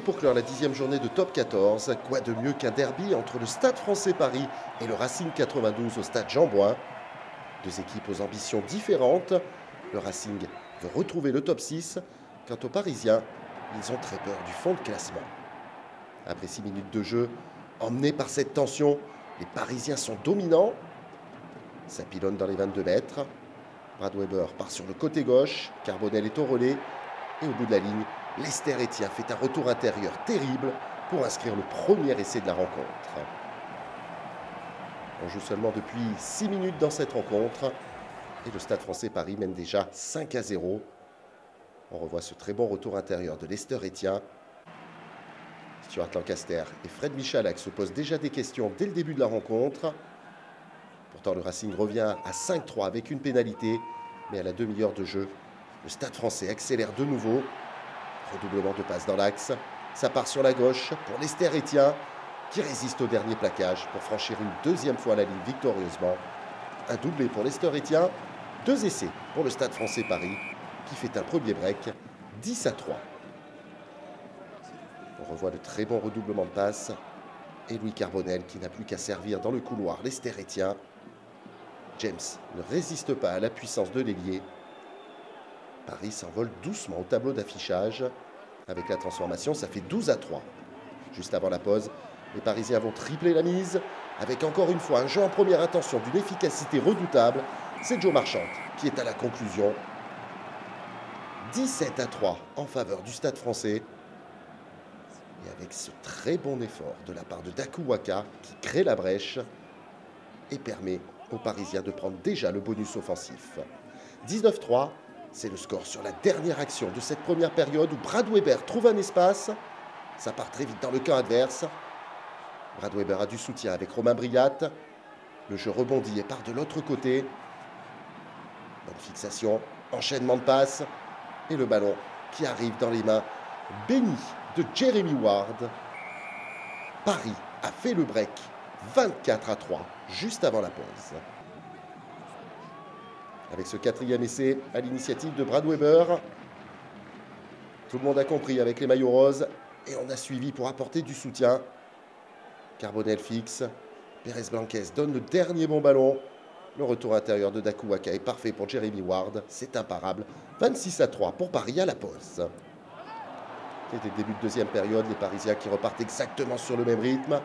Et pour clore la 10e journée de Top 14, quoi de mieux qu'un derby entre le Stade français Paris et le Racing 92 au Stade Jean-Bouin. Deux équipes aux ambitions différentes. Le Racing veut retrouver le top 6. Quant aux Parisiens, ils ont très peur du fond de classement. Après 6 minutes de jeu, emmenés par cette tension, les Parisiens sont dominants. Ça pilonne dans les 22 mètres. Brad Weber part sur le côté gauche. Carbonel est au relais. Et au bout de la ligne, Lester Etienne fait un retour intérieur terrible pour inscrire le premier essai de la rencontre. On joue seulement depuis 6 minutes dans cette rencontre. Et le Stade français Paris mène déjà 5-0. On revoit ce très bon retour intérieur de Lester Etienne. Stuart Lancaster et Fred Michalak se posent déjà des questions dès le début de la rencontre. Pourtant, le Racing revient à 5-3 avec une pénalité. Mais à la demi-heure de jeu, le Stade français accélère de nouveau. Redoublement de passe dans l'axe. Ça part sur la gauche pour Lester Etienne, qui résiste au dernier plaquage pour franchir une deuxième fois la ligne victorieusement. Un doublé pour Lester Etienne. 2 essais pour le Stade français Paris, qui fait un premier break, 10-3. On revoit le très bon redoublement de passe. Et Louis Carbonel qui n'a plus qu'à servir dans le couloir Lester Etienne. James ne résiste pas à la puissance de l'ailier. Paris s'envole doucement au tableau d'affichage. Avec la transformation, ça fait 12-3. Juste avant la pause, les Parisiens vont tripler la mise. Avec encore une fois un jeu en première intention d'une efficacité redoutable. C'est Joe Marchand qui est à la conclusion. 17-3 en faveur du Stade français. Et avec ce très bon effort de la part de Daku Waka qui crée la brèche et permet aux Parisiens de prendre déjà le bonus offensif. 19-3, c'est le score sur la dernière action de cette première période où Brad Weber trouve un espace. Ça part très vite dans le camp adverse. Brad Weber a du soutien avec Romain Briat. Le jeu rebondit et part de l'autre côté. Bonne fixation, enchaînement de passes. Et le ballon qui arrive dans les mains bénies de Jeremy Ward. Paris a fait le break 24-3 juste avant la pause. Avec ce 4e essai à l'initiative de Brad Weber. Tout le monde a compris avec les maillots roses et on a suivi pour apporter du soutien. Carbonel fixe. Pérez Blanquez donne le dernier bon ballon. Le retour intérieur de Daku Waka est parfait pour Jeremy Ward. C'est imparable. 26-3 pour Paris à la pause. Et dès le début de deuxième période, les Parisiens qui repartent exactement sur le même rythme.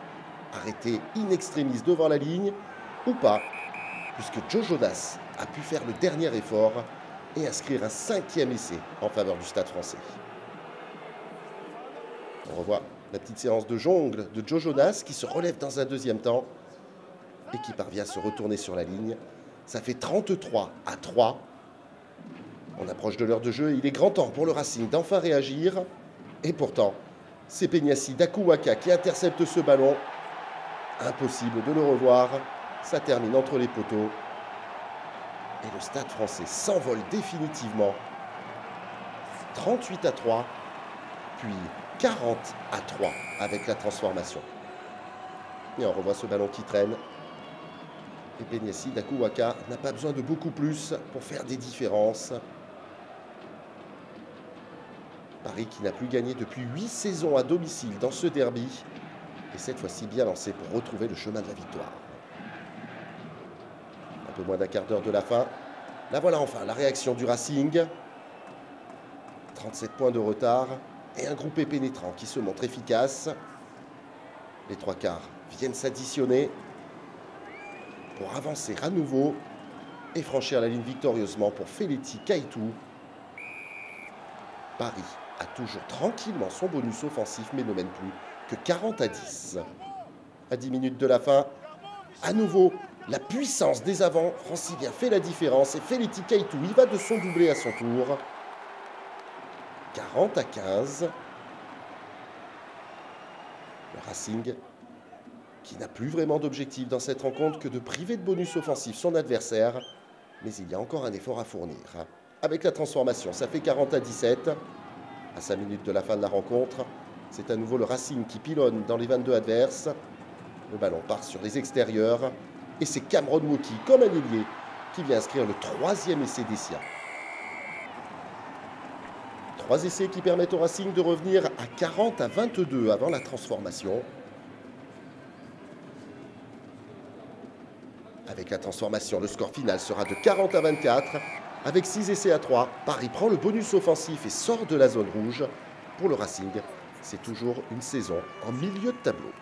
Arrêtés in extremis devant la ligne. Ou pas, puisque Joe Jonas a pu faire le dernier effort et inscrire un 5e essai en faveur du Stade français. On revoit la petite séance de jongle de Joe Jonas qui se relève dans un deuxième temps et qui parvient à se retourner sur la ligne. Ça fait 33-3. On approche de l'heure de jeu et il est grand temps pour le Racing d'enfin réagir. Et pourtant, c'est Peñassi Daku Waka qui intercepte ce ballon. Impossible de le revoir. Ça termine entre les poteaux. Et le Stade français s'envole définitivement. 38-3, puis 40-3 avec la transformation. Et on revoit ce ballon qui traîne. Et Peñassi Daku Waka n'a pas besoin de beaucoup plus pour faire des différences. Paris qui n'a plus gagné depuis 8 saisons à domicile dans ce derby. Et cette fois-ci bien lancé pour retrouver le chemin de la victoire. Un peu moins d'un quart d'heure de la fin. La voilà enfin, la réaction du Racing. 37 points de retard et un groupé pénétrant qui se montre efficace. Les 3/4 viennent s'additionner pour avancer à nouveau et franchir la ligne victorieusement pour Feleti Kaitou. Paris a toujours tranquillement son bonus offensif mais ne mène plus que 40-10. À 10 minutes de la fin, à nouveau, la puissance des avants franciliens fait la différence et Feleti Kaitou y va de son doublé à son tour. 40-15. Le Racing qui n'a plus vraiment d'objectif dans cette rencontre que de priver de bonus offensif son adversaire. Mais il y a encore un effort à fournir. Avec la transformation, ça fait 40-17. À 5 minutes de la fin de la rencontre, c'est à nouveau le Racing qui pilonne dans les 22 adverses. Le ballon part sur les extérieurs. Et c'est Cameron Woki, comme un ailier, qui vient inscrire le 3e essai des siens. 3 essais qui permettent au Racing de revenir à 40-22 avant la transformation. Avec la transformation, le score final sera de 40-24. Avec 6 essais à 3, Paris prend le bonus offensif et sort de la zone rouge. Pour le Racing, c'est toujours une saison en milieu de tableau.